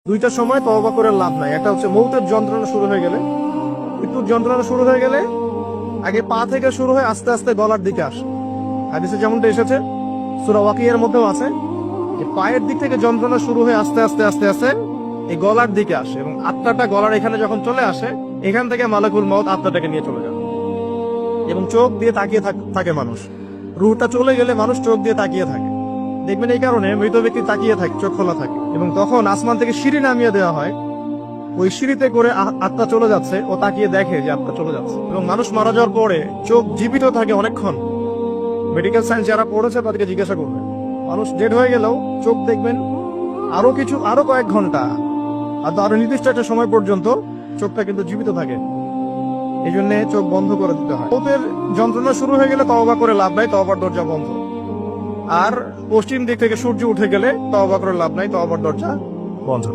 দুইটা সময় তওবা করে লাভ নাই। একটা হচ্ছে মৌতের যন্ত্রণা শুরু হয়ে গেলে, মৃত্যুর যন্ত্রণা শুরু হয়ে গেলে আগে পা থেকে শুরু হয়ে আস্তে আস্তে গলার দিকে আসে। হাদিসে যেমনটা এসেছে, সূরা ওয়াকিয়ার মধ্যেও আছে যে পায়ের দিক থেকে যন্ত্রণা শুরু হয়ে আস্তে আস্তে আস্তে আস্তে এই গলার দিকে আসে, এবং আত্মাটা গলার এখানে যখন চলে আসে, এখান থেকে মালাকুল মউত আত্মাটাকে নিয়ে চলে যায়। এবং চোখ দিয়ে তাকিয়ে থাকে মানুষ। রুহটা চলে গেলে মানুষ চোখ দিয়ে তাকিয়ে থাকে, দেখবেন এই কারণে মৃত ব্যক্তি তাকিয়ে থাকে, চোখ খোলা থাকে। এবং তখন আসমান থেকে সিঁড়ি নামিয়ে দেওয়া হয়, ওই সিঁড়িতে করে আত্মা চলে যাচ্ছে, ও তাকিয়ে দেখে যে আত্মা চলে যাচ্ছে। এবং মানুষ মারা যাওয়ার পরে চোখ জীবিত থাকে অনেকক্ষণ। মেডিকেল সায়েন্স যারা পড়েছে তাদেরকে জিজ্ঞাসা করবে, মানুষ ডেড হয়ে গেলেও চোখ দেখবেন আরো কয়েক ঘন্টা, আরো নির্দিষ্ট একটা সময় পর্যন্ত চোখটা কিন্তু জীবিত থাকে। এই জন্য চোখ বন্ধ করে দিতে হয়। মৌতের যন্ত্রণা শুরু হয়ে গেলে তওবা করে লাভ নাই, তওবার দরজা বন্ধ। আর পশ্চিম দিক থেকে সূর্য উঠে গেলে তওবা করে লাভ নাই, তওবার দরজা বন্ধ।